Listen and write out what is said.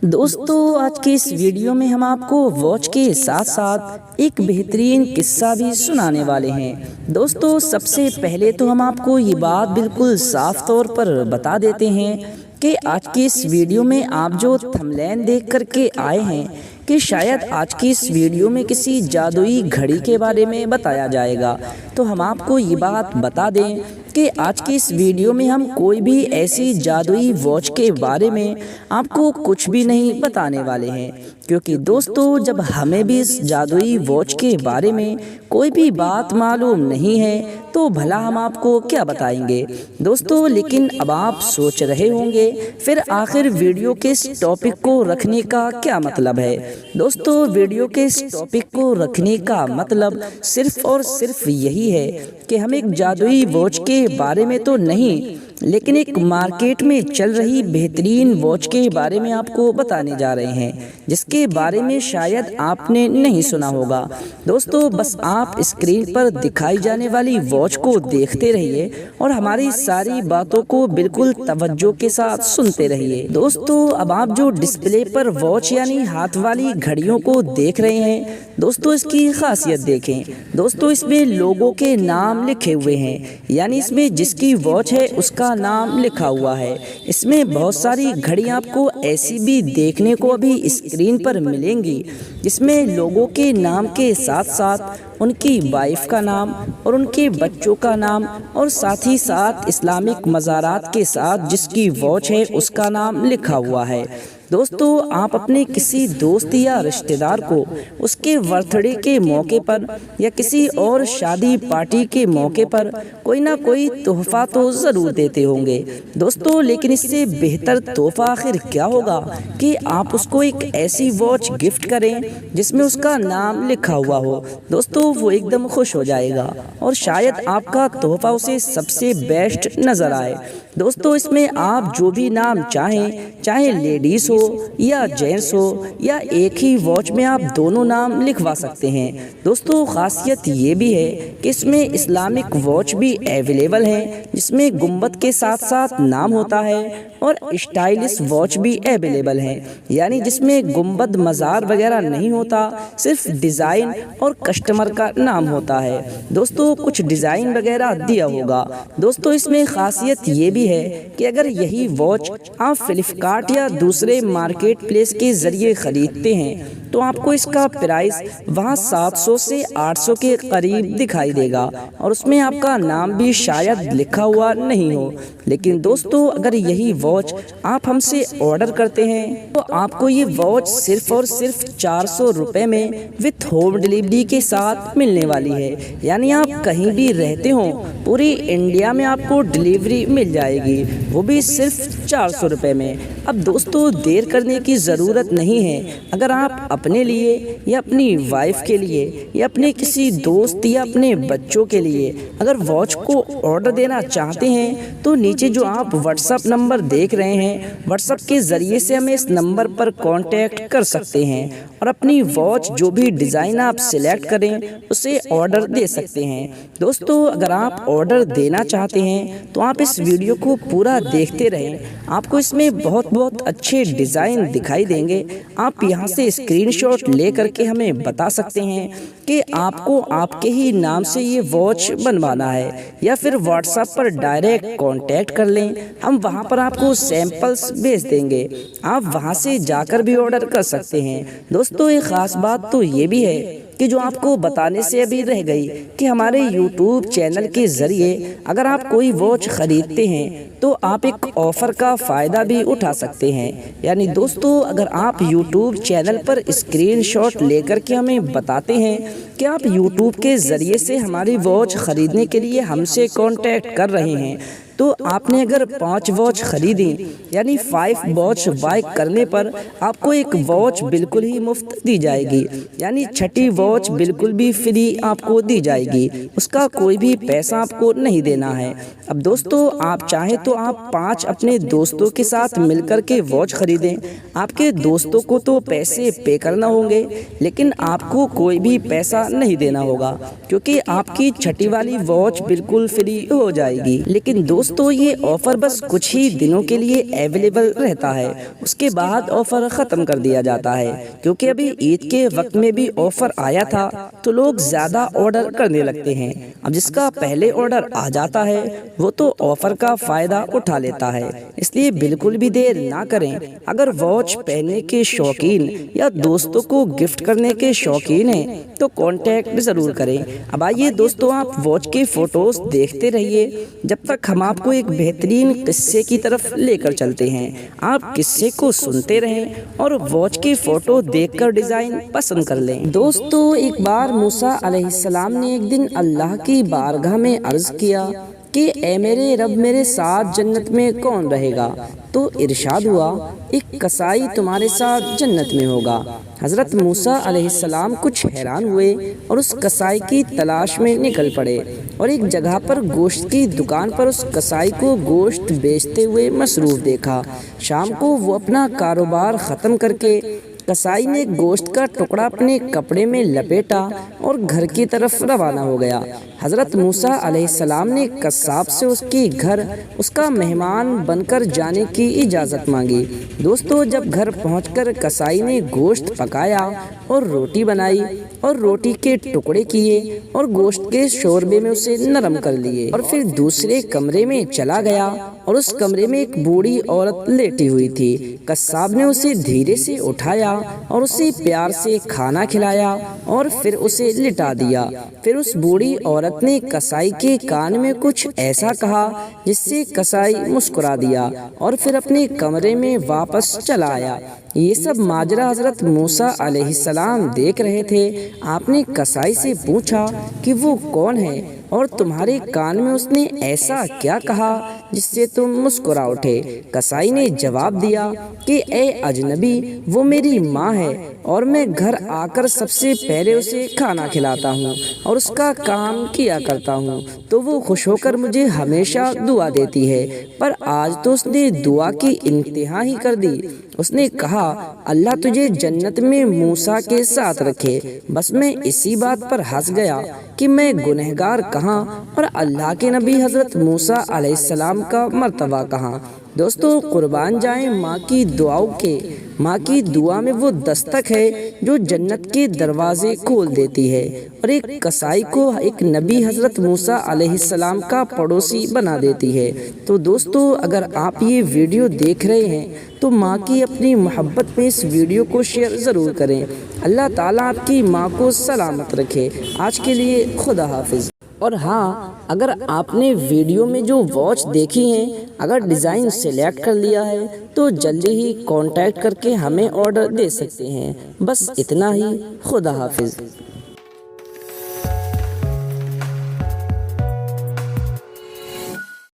दोस्तों, आज के इस वीडियो में हम आपको वॉच के साथ साथ एक बेहतरीन किस्सा भी सुनाने वाले हैं। दोस्तों, सबसे पहले तो हम आपको ये बात बिल्कुल साफ तौर पर बता देते हैं कि आज की इस वीडियो में आप जो थंबनेल देख करके आए हैं कि शायद आज की इस वीडियो में किसी जादुई घड़ी के बारे में बताया जाएगा, तो हम आपको ये बात बता दें कि आज की इस वीडियो में हम कोई भी ऐसी जादुई वॉच के बारे में आपको कुछ भी नहीं बताने वाले हैं, क्योंकि दोस्तों जब हमें भी इस जादुई वॉच के बारे में कोई भी बात मालूम नहीं है तो भला हम आपको क्या बताएंगे। दोस्तों, लेकिन अब आप सोच रहे होंगे फिर आखिर वीडियो के इस टॉपिक को रखने का क्या मतलब है। दोस्तों, वीडियो के इस टॉपिक को रखने का मतलब सिर्फ और सिर्फ यही है कि हम एक जादुई वॉच के बारे में तो नहीं, लेकिन एक मार्केट में चल रही बेहतरीन वॉच के बारे में आपको बताने जा रहे हैं, जिसके बारे में शायद आपने नहीं सुना होगा। दोस्तों, बस आप स्क्रीन पर दिखाई जाने वाली वॉच को देखते रहिए और हमारी सारी बातों को बिल्कुल तवज्जो के साथ सुनते रहिए। दोस्तों, अब आप जो डिस्प्ले पर वॉच यानी हाथ वाली घड़ियों को देख रहे हैं, दोस्तों इसकी खासियत देखें। दोस्तों, इसमें लोगों के नाम लिखे हुए हैं, यानी इसमें जिसकी वॉच है उसका नाम लिखा हुआ है। इसमें बहुत सारी घड़ियां आपको ऐसी भी देखने को अभी स्क्रीन पर मिलेंगी जिसमें लोगों के नाम के साथ साथ उनकी वाइफ का नाम और उनके बच्चों का नाम और साथ ही साथ इस्लामिक मज़ारात के साथ जिसकी वॉच है उसका नाम लिखा हुआ है। दोस्तों, आप अपने किसी दोस्त या रिश्तेदार को उसके बर्थडे के मौके पर या किसी और शादी पार्टी के मौके पर कोई ना कोई तोहफा तो ज़रूर देते होंगे। दोस्तों, लेकिन इससे बेहतर तोहफा आखिर क्या होगा कि आप उसको एक ऐसी वॉच गिफ्ट करें जिसमें उसका नाम लिखा हुआ हो। दोस्तों, वो एकदम खुश हो जाएगा और शायद आपका तोहफा उसे सबसे बेस्ट नज़र आए। दोस्तों, इसमें आप जो भी नाम चाहें, चाहे लेडीज़ हो या जेंट्स हो या एक ही वॉच में आप दोनों नाम लिखवा सकते हैं। दोस्तों, खासियत ये भी है कि इसमें इस्लामिक वॉच भी अवेलेबल है जिसमें गुंबद के साथ साथ नाम होता है, और स्टाइलिश वॉच भी अवेलेबल है, यानी जिसमें गुंबद मज़ार वगैरह नहीं होता, सिर्फ डिज़ाइन और कस्टमर का नाम होता है। दोस्तों, कुछ डिज़ाइन वगैरह दिया होगा। दोस्तों, इसमें खासियत ये भी है कि अगर यही वॉच आप फ्लिपकार्ट या दूसरे मार्केट प्लेस के ज़रिए ख़रीदते हैं तो आपको इसका प्राइस वहाँ 700 से 800 के करीब दिखाई देगा और उसमें आपका नाम भी शायद लिखा हुआ नहीं हो। लेकिन दोस्तों, अगर यही वॉच आप हमसे ऑर्डर करते हैं तो आपको ये वॉच सिर्फ और सिर्फ 400 रुपये में विथ होम डिलीवरी के साथ मिलने वाली है, यानी आप कहीं भी रहते हो पूरी इंडिया में आपको डिलीवरी मिल जाएगी, वो भी सिर्फ 400 रुपये में। अब दोस्तों, देर करने की ज़रूरत नहीं है। अगर आप अपने लिए या अपनी वाइफ के लिए या अपने किसी दोस्त या अपने बच्चों के लिए अगर वॉच को ऑर्डर देना चाहते हैं तो नीचे जो आप व्हाट्सएप नंबर देख रहे हैं, व्हाट्सएप के ज़रिए से हमें इस नंबर पर कांटेक्ट कर सकते हैं और अपनी वॉच जो भी डिज़ाइन आप सिलेक्ट करें उसे ऑर्डर दे सकते हैं। दोस्तों, अगर आप ऑर्डर देना चाहते हैं तो आप इस वीडियो को पूरा देखते रहें, आपको इसमें बहुत अच्छे डिज़ाइन दिखाई देंगे। आप यहाँ से स्क्रीनशॉट ले करके हमें बता सकते हैं कि आपको आपके ही नाम से ये वॉच बनवाना है, या फिर व्हाट्सएप पर डायरेक्ट कांटेक्ट कर लें, हम वहाँ पर आपको सैंपल्स भेज देंगे, आप वहाँ से जाकर भी ऑर्डर कर सकते हैं। दोस्तों, एक ख़ास बात तो ये भी है कि जो आपको बताने से अभी रह गई कि हमारे YouTube चैनल के ज़रिए अगर आप कोई वॉच ख़रीदते हैं तो आप एक ऑफ़र का फ़ायदा भी उठा सकते हैं। यानी दोस्तों, अगर आप YouTube चैनल पर स्क्रीनशॉट लेकर के हमें बताते हैं कि आप YouTube के ज़रिए से हमारी वॉच ख़रीदने के लिए हमसे कांटेक्ट कर रहे हैं, تو آپ نے اگر 5 واچ خریدیں یعنی 5 واچ بائی کرنے پر آپ کو ایک واچ بالکل ہی مفت دی جائے گی، یعنی 6ٹھی واچ بالکل بھی فری آپ کو دی جائے گی، اس کا کوئی بھی پیسہ آپ کو نہیں دینا ہے۔ اب دوستو آپ چاہیں تو آپ 5 اپنے دوستوں کے ساتھ مل کر کے واچ خریدیں، آپ کے دوستوں کو تو پیسے پے کرنا ہوں گے لیکن آپ کو کوئی بھی پیسہ نہیں دینا ہوگا کیونکہ آپ کی 6ٹھی والی واچ بالکل فری ہو جائے گی۔ لیکن دوستو یہ آفر بس کچھ ہی دنوں کے لیے اویلیبل رہتا ہے، اس کے بعد آفر ختم کر دیا جاتا ہے کیونکہ ابھی عید کے وقت میں بھی آفر آیا تھا تو لوگ زیادہ آرڈر کرنے لگتے ہیں۔ اب جس کا پہلے آرڈر آ جاتا ہے وہ تو آفر کا فائدہ اٹھا لیتا ہے، اس لیے بالکل بھی دیر نہ کریں۔ اگر واچ پہننے کے شوقین یا دوستوں کو گفٹ کرنے کے شوقین ہیں تو کانٹیکٹ ضرور کریں۔ اب آئیے دوستو آپ واچ کے فوٹوز دیکھتے رہیے جب تک ہم آپ کو ایک بہترین قصے کی طرف لے کر چلتے ہیں۔ آپ قصے کو سنتے رہیں اور واچ کے فوٹو دیکھ کر ڈیزائن پسند کر لیں۔ دوستو ایک بار موسیٰ علیہ السلام نے ایک دن اللہ کی بارگاہ میں عرض کیا کہ اے میرے رب میرے ساتھ جنت میں کون رہے گا؟ تو ارشاد ہوا ایک کسائی تمہارے ساتھ جنت میں ہوگا۔ حضرت موسیٰ علیہ السلام کچھ حیران ہوئے اور اس کسائی کی تلاش میں نکل پڑے اور ایک جگہ پر گوشت کی دکان پر اس کسائی کو گوشت بیچتے ہوئے مصروف دیکھا۔ شام کو وہ اپنا کاروبار ختم کر کے کسائی نے گوشت کا ٹکڑا اپنے کپڑے میں لپیٹا اور گھر کی طرف روانہ ہو گیا۔ حضرت موسیٰ علیہ السلام نے قصاب سے اس کے گھر اس کا مہمان بن کر جانے کی اجازت مانگی۔ دوستو جب گھر پہنچ کر کسائی نے گوشت پکایا اور روٹی بنائی اور روٹی کے ٹکڑے کیے اور گوشت کے شوربے میں اسے نرم کر لیے اور پھر دوسرے کمرے میں چلا گیا اور اس کمرے میں ایک بوڑھی عورت لیٹی ہوئی تھی۔ قصاب نے اسے دھیرے سے اٹھایا اور اسے پیار سے کھانا کھلایا اور پھر اسے لٹا دیا۔ پھر اس بوڑھی عورت نے کسائی کے کان میں کچھ ایسا کہا جس سے کسائی مسکرا دیا اور پھر اپنے کمرے میں واپس چلا آیا۔ یہ سب ماجرا حضرت موسیٰ علیہ السلام دیکھ رہے تھے۔ آپ نے کسائی سے پوچھا کہ وہ کون ہے اور تمہارے کان میں اس نے ایسا کیا کہا جس سے تم مسکرا اٹھے؟ کسائی نے جواب دیا کہ اے اجنبی وہ میری ماں ہے اور میں گھر آ کر سب سے پہلے اسے کھانا کھلاتا ہوں اور اس کا کام کیا کرتا ہوں تو وہ خوش ہو کر مجھے ہمیشہ دعا دیتی ہے، پر آج تو اس نے دعا کی انتہا ہی کر دی۔ اس نے کہا اللہ تجھے جنت میں موسیٰ کے ساتھ رکھے۔ بس میں اسی بات پر ہنس گیا کہ میں گنہگار کہاں اور اللہ کے نبی حضرت موسیٰ علیہ السلام کا مرتبہ کہاں۔ دوستو قربان جائیں ماں کی دعاؤں کے۔ ماں کی دعا میں وہ دستک ہے جو جنت کے دروازے کھول دیتی ہے اور ایک کسائی کو ایک نبی حضرت موسیٰ علیہ السلام کا پڑوسی بنا دیتی ہے۔ تو دوستو اگر آپ یہ ویڈیو دیکھ رہے ہیں تو ماں کی اپنی محبت میں اس ویڈیو کو شیئر ضرور کریں۔ اللہ تعالیٰ آپ کی ماں کو سلامت رکھے۔ آج کے لیے خدا حافظ۔ اور ہاں اگر آپ نے ویڈیو میں جو واچ دیکھی ہیں اگر ڈیزائن سلیکٹ کر لیا ہے تو جلدی ہی کانٹیکٹ کر کے ہمیں آرڈر دے سکتے ہیں۔ بس اتنا ہی، خدا حافظ۔